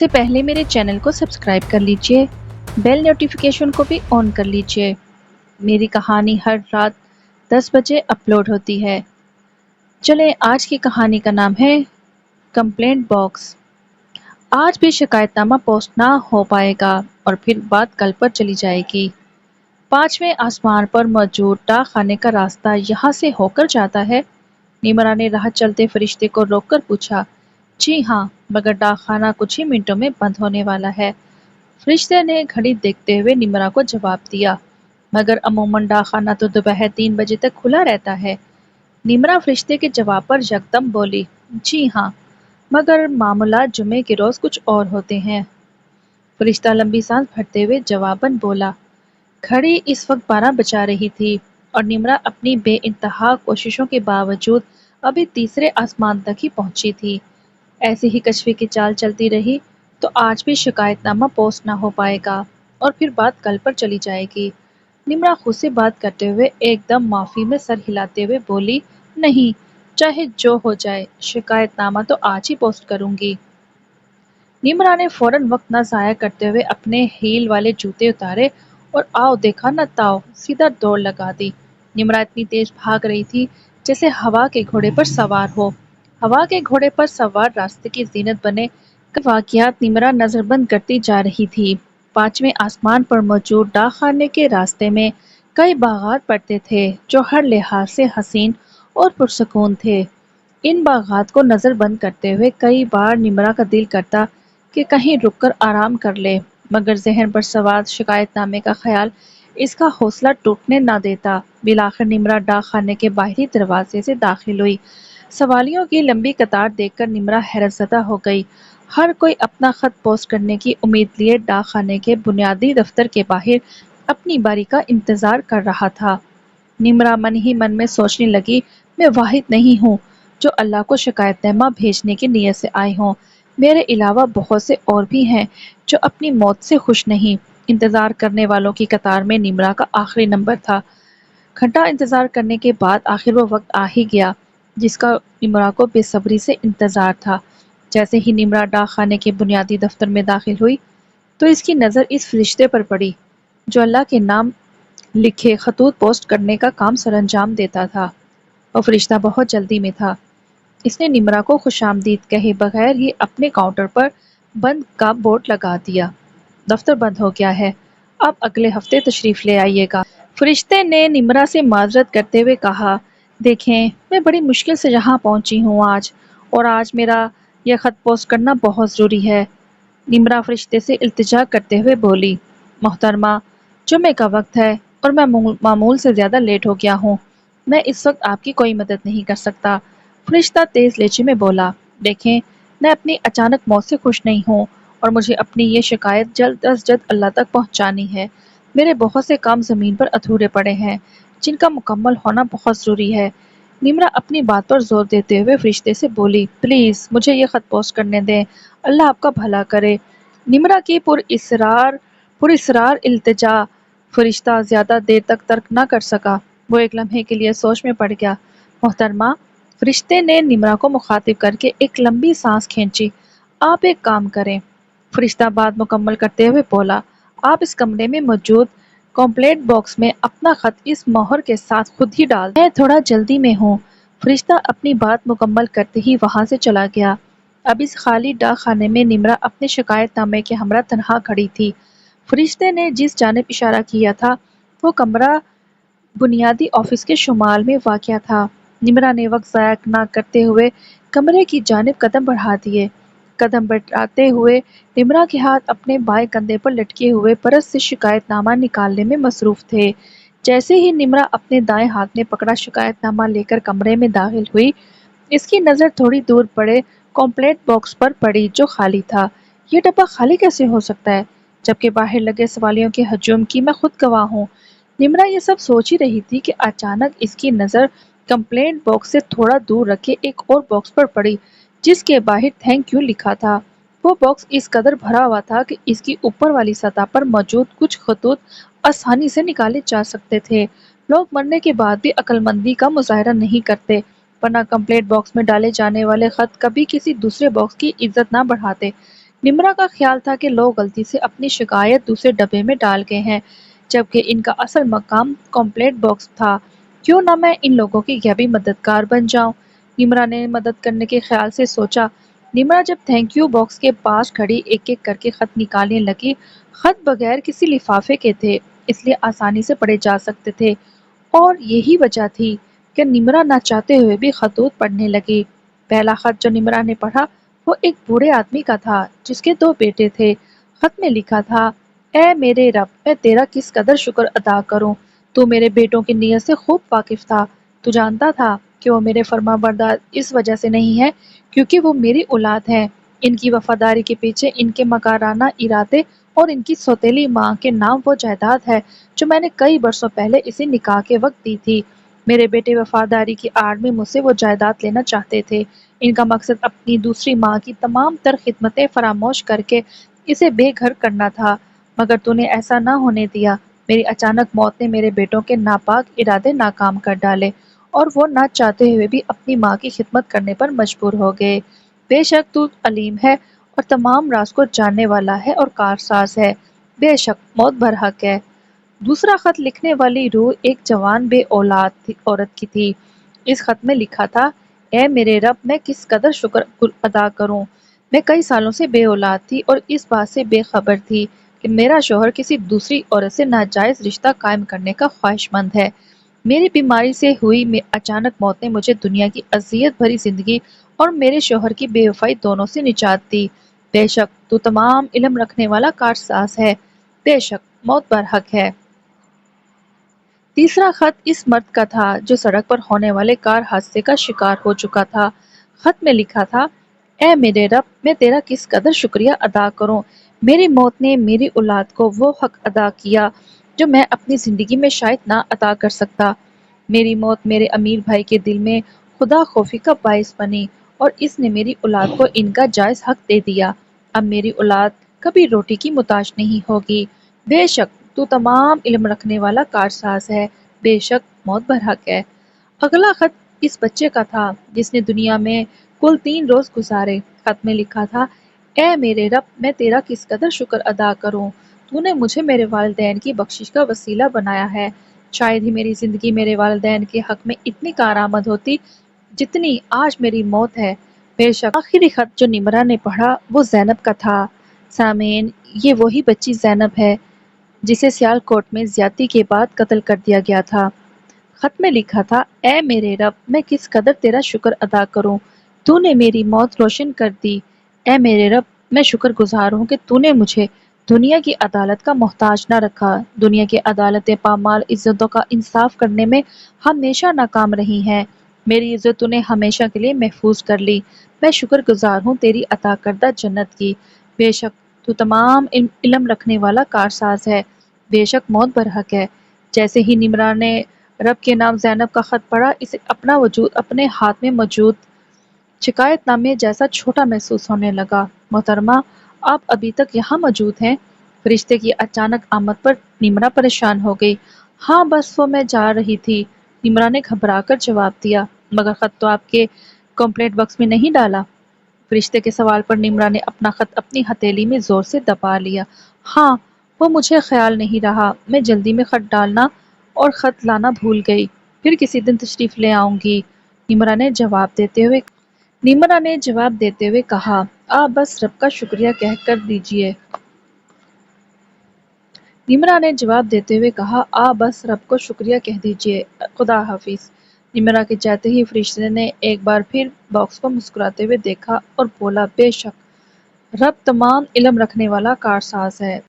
से पहले मेरे चैनल को सब्सक्राइब कर लीजिए, बेल नोटिफिकेशन को भी ऑन कर लीजिए। मेरी कहानी हर रात 10 बजे अपलोड होती है। चलें, आज की कहानी का नाम है कंप्लेंट बॉक्स। आज भी शिकायतनामा पोस्ट ना हो पाएगा और फिर बात कल पर चली जाएगी। 5वें आसमान पर मौजूद डाक खाने का रास्ता यहाँ से होकर जाता है। निमरा ने राह चलते फरिश्ते को रोककर पूछा। जी हाँ, मगर डाक खाना कुछ ही मिनटों में बंद होने वाला है। फरिश्ते ने घड़ी देखते हुए निमरा को जवाब दिया, मगर अमूमन डाक खाना तो दोपहर 3 बजे तक खुला रहता है। निमरा फरिश्ते के जवाब पर यकदम बोली, जी हाँ, मगर मामूलात जुमे के रोज कुछ और होते हैं। फरिश्ता लंबी सांस भरते हुए जवाबन बोला। घड़ी इस वक्त 12 बजा रही थी और निमरा अपनी बेइंतहा कोशिशों के बावजूद अभी तीसरे आसमान तक ही पहुंची थी। ऐसी ही कछुए की चाल चलती रही तो आज भी शिकायतनामा पोस्ट ना हो पाएगा और फिर बात कल पर चली जाएगी। निमरा खुद से बात करते हुए एकदम माफी में सर हिलाते हुए बोली, नहीं, चाहे जो हो जाए, शिकायतनामा तो आज ही पोस्ट करूंगी। निमरा ने फौरन वक्त न जाया करते हुए अपने हील वाले जूते उतारे और आओ देखा न ताओ सीधा दौड़ लगा दी। निमरा इतनी तेज भाग रही थी जैसे हवा के घोड़े पर सवार हो। हवा के घोड़े पर सवार रास्ते की जीनत बने कई वाकयात निमरा नजरबंद करती जा रही थी। 5वें आसमान पर मौजूद डाक खाने के रास्ते में कई बागात पड़ते थे जो हर लिहाज से हसीन और पुरसकून थे। इन बागात को नजरबंद करते हुए कई बार निमरा का दिल करता कि कहीं रुककर आराम कर ले, मगर जहन पर सवार शिकायतनामे का ख्याल इसका हौसला टूटने न देता। बिलाखिर निमरा डाक खाने के बाहरी दरवाजे से दाखिल हुई। सवालियों की लंबी कतार देखकर निमरा हैरतज़दा हो गई। हर कोई अपना खत पोस्ट करने की उम्मीद लिए डाक खाने के बुनियादी दफ्तर के बाहर अपनी बारी का इंतजार कर रहा था। निमरा मन ही मन में सोचने लगी, मैं वाहिद नहीं हूँ जो अल्लाह को शिकायतनामा भेजने की नीयत से आई हूँ। मेरे अलावा बहुत से और भी हैं जो अपनी मौत से खुश नहीं। इंतजार करने वालों की कतार में निमरा का आखिरी नंबर था। घंटा इंतजार करने के बाद आखिर वो वक्त आ ही गया जिसका निमरा को बेसब्री से इंतजार था। जैसे ही निमरा डाक खाने के बुनियादी दफ्तर में दाखिल हुई तो इसकी नज़र इस फरिश्ते पर पड़ी जो अल्लाह के नाम लिखे खतूत पोस्ट करने का काम सरअंजाम देता था। और फरिश्ता बहुत जल्दी में था। इसने निमरा को खुशामदीद कहे बगैर ही अपने काउंटर पर बंद का बोर्ड लगा दिया। दफ्तर बंद हो गया है, आप अगले हफ्ते तशरीफ ले आइएगा। फरिश्ते ने निमरा से माजरत करते हुए कहा, देखें, मैं बड़ी मुश्किल से यहाँ पहुँची हूँ आज, और आज मेरा यह खत पोस्ट करना बहुत ज़रूरी है। निमरा फरिश्ते से इल्तिजा करते हुए बोली, मोहतरमा, जुमे का वक्त है और मैं मामूल से ज़्यादा लेट हो गया हूँ। मैं इस वक्त आपकी कोई मदद नहीं कर सकता। फरिश्ता तेज लहजे में बोला, देखें, मैं अपनी अचानक मौत से खुश नहीं हूँ और मुझे अपनी ये शिकायत जल्द अज जल्द अल्लाह तक पहुँचानी है। मेरे बहुत से काम ज़मीन पर अधूरे पड़े हैं जिनका मुकम्मल होना बहुत ज़रूरी है। निमरा अपनी बात पर जोर देते हुए फरिश्ते से बोली, प्लीज़ मुझे ये खत पोस्ट करने दें, अल्लाह आपका भला करे। निमरा की पुरइसरार इल्तिजा फरिश्ता ज्यादा देर तक तर्क न कर सका। वो एक लम्हे के लिए सोच में पड़ गया। मोहतरमा, फरिश्ते ने निमरा को मुखातिब करके एक लंबी सांस खींची, आप एक काम करें। फरिश्ता बात मुकम्मल करते हुए बोला, आप इस कमरे में मौजूद कॉम्प्लेट बॉक्स में अपना खत इस मोहर के साथ खुद ही डाल, मैं थोड़ा जल्दी में हूँ। फरिश्ता अपनी बात मुकम्मल करते ही वहां से चला गया। अब इस खाली डाक खाने में निमरा अपने शिकायतनामे के हमरा तनहा खड़ी थी। फरिश्ते ने जिस जानिब इशारा किया था वो कमरा बुनियादी ऑफिस के शुमाल में वाक़या था। निमरा ने वक्त ज़ाया न करते हुए कमरे की जानिब कदम बढ़ा दिए। कदम बढ़ाते हुए निमरा के हाथ अपने बाएं कंधे पर लटके हुए परस से शिकायतनामा निकालने में मसरूफ थे। जैसे ही निमरा अपने दाएं हाथ में पकड़ा शिकायतनामा लेकर कमरे में दाखिल हुई, इसकी नज़र थोड़ी दूर पड़े कॉम्प्लेट बॉक्स पर पड़ी जो खाली था। ये डब्बा खाली कैसे हो सकता है जबकि बाहर लगे सवालियों के हजूम की मैं खुद गवाह हूँ। निमरा ये सब सोच ही रही थी कि अचानक इसकी नज़र कंप्लेंट बॉक्स से थोड़ा दूर रखे एक और बॉक्स पर पड़ी जिसके बाहर थैंक यू लिखा था। वो बॉक्स इस कदर भरा हुआ था कि इसकी ऊपर वाली सतह पर मौजूद कुछ खतूत आसानी से निकाले जा सकते थे। लोग मरने के बाद भी अक्लमंदी का मुजाहरा नहीं करते, वरना कंप्लेंट बॉक्स में डाले जाने वाले खत कभी किसी दूसरे बॉक्स की इज्जत ना बढ़ाते। نمرا کا خیال تھا کہ لوگ غلطی سے اپنی شکایت دوسرے ڈبے میں ڈال گئے ہیں، جبکہ ان کا اصل مقام کمپلینٹ باکس تھا۔ کیوں نہ میں ان لوگوں کی غیبی مددگار بن جاؤں؟ نمرا نے مدد کرنے کے خیال سے سوچا۔ نمرا جب تھینک یو باکس کے پاس کھڑی ایک ایک کر کے خط نکالنے لگی، خط بغیر کسی لفافے کے تھے، اس لیے آسانی سے پڑھے جا سکتے تھے، اور یہی وجہ تھی کہ نمرا نہ چاہتے ہوئے بھی خطوط پڑھنے لگی۔ پہلا خط جو نمرا نے پڑھا وہ ایک بوڑھے آدمی کا تھا جس کے 2 بیٹے تھے۔ خط میں لکھا تھا، اے میرے رب، میں تیرا کس قدر شکر ادا کروں، تو میرے بیٹوں کی نیت سے خوب واقف تھا، تو جانتا تھا کہ وہ میرے فرما بردار اس وجہ سے نہیں ہے کیونکہ وہ میری اولاد ہیں۔ ان کی وفاداری کے پیچھے ان کے مکارانہ ارادے اور ان کی سوتیلی ماں کے نام وہ جائیداد ہے جو میں نے کئی برسوں پہلے اسے نکاح کے وقت دی تھی۔ میرے بیٹے وفاداری کی آڑ میں مجھ سے وہ جائیداد لینا چاہتے تھے۔ ان کا مقصد اپنی دوسری ماں کی تمام تر خدمتیں فراموش کر کے اسے بے گھر کرنا تھا، مگر تو نے ایسا نہ ہونے دیا۔ میری اچانک موت نے میرے بیٹوں کے ناپاک ارادے ناکام کر ڈالے اور وہ نہ چاہتے ہوئے بھی اپنی ماں کی خدمت کرنے پر مجبور ہو گئے۔ بے شک تو علیم ہے اور تمام راز کو جاننے والا ہے اور کارساز ہے، بے شک موت برحق ہے۔ دوسرا خط لکھنے والی روح ایک جوان بے اولاد عورت کی تھی۔ اس خط میں لکھا تھا، اے میرے رب، میں کس قدر شکر ادا کروں، میں کئی سالوں سے بے اولاد تھی اور اس بات سے بے خبر تھی کہ میرا شوہر کسی دوسری عورت سے ناجائز رشتہ قائم کرنے کا خواہش مند ہے۔ میری بیماری سے ہوئی اچانک موت نے مجھے دنیا کی اذیت بھری زندگی اور میرے شوہر کی بے وفائی دونوں سے نجات دی۔ بے شک تو تمام علم رکھنے والا کارساز ہے، بے شک موت برحق ہے۔ تیسرا خط اس مرد کا تھا جو سڑک پر ہونے والے کار حادثے کا شکار ہو چکا تھا۔ خط میں لکھا تھا، اے میرے رب، میں تیرا کس قدر شکریہ ادا کروں، میری موت نے میری اولاد کو وہ حق ادا کیا جو میں اپنی زندگی میں شاید نہ ادا کر سکتا۔ میری موت میرے امیر بھائی کے دل میں خدا خوفی کا باعث بنی اور اس نے میری اولاد کو ان کا جائز حق دے دیا۔ اب میری اولاد کبھی روٹی کی محتاج نہیں ہوگی۔ بے شک تو تمام علم رکھنے والا کارساز ہے، بے شک موت برحق ہے۔ اگلا خط اس بچے کا تھا جس نے دنیا میں کل 3 روز گزارے۔ خط میں لکھا تھا، اے میرے رب، میں تیرا کس قدر شکر ادا کروں، تو نے مجھے میرے والدین کی بخشش کا وسیلہ بنایا ہے۔ شاید ہی میری زندگی میرے والدین کے حق میں اتنی کارآمد ہوتی جتنی آج میری موت ہے۔ بے شک آخری خط جو نمرا نے پڑھا وہ زینب کا تھا۔ سامعین، یہ وہی بچی زینب ہے جسے سیال کوٹ میں زیادتی کے بعد قتل کر دیا گیا تھا۔ خط میں لکھا تھا، اے میرے رب، میں کس قدر تیرا شکر ادا کروں، تو نے میری موت روشن کر دی۔ اے میرے رب، میں شکر گزار ہوں کہ تو نے مجھے دنیا کی عدالت کا محتاج نہ رکھا۔ دنیا کی عدالتیں پامال عزتوں کا انصاف کرنے میں ہمیشہ ناکام رہی ہیں، میری عزت تو نے ہمیشہ کے لیے محفوظ کر لی۔ میں شکر گزار ہوں تیری عطا کردہ جنت کی، بے شک تو تمام علم رکھنے والا کارساز ہے، بے شک موت برحق ہے۔ جیسے ہی نمرا نے رب کے نام زینب کا خط پڑھا، اسے اپنا وجود اپنے ہاتھ میں موجود شکایت نامے جیسا چھوٹا محسوس ہونے لگا۔ محترمہ، آپ ابھی تک یہاں موجود ہیں؟ فرشتے کی اچانک آمد پر نمرا پریشان ہو گئی۔ ہاں بس وہ میں جا رہی تھی، نمرا نے گھبرا کر جواب دیا۔ مگر خط تو آپ کے کمپلینٹ باکس میں نہیں ڈالا؟ فرشتے کے سوال پر نمرا نے اپنا خط اپنی ہتھیلی میں زور سے دبا لیا۔ ہاں، وہ مجھے خیال نہیں رہا، میں جلدی میں خط ڈالنا اور خط لانا بھول گئی، پھر کسی دن تشریف لے آؤں گی، نمرا نے جواب دیتے ہوئے کہا، آپ بس رب کا شکریہ کہہ کر دیجئے۔ نمرا نے جواب دیتے ہوئے کہا، آپ بس رب کو شکریہ کہہ دیجئے، خدا حافظ۔ نمرا کے جاتے ہی فرشتے نے ایک بار پھر باکس کو مسکراتے ہوئے دیکھا اور بولا، بے شک رب تمام علم رکھنے والا کارساز ہے۔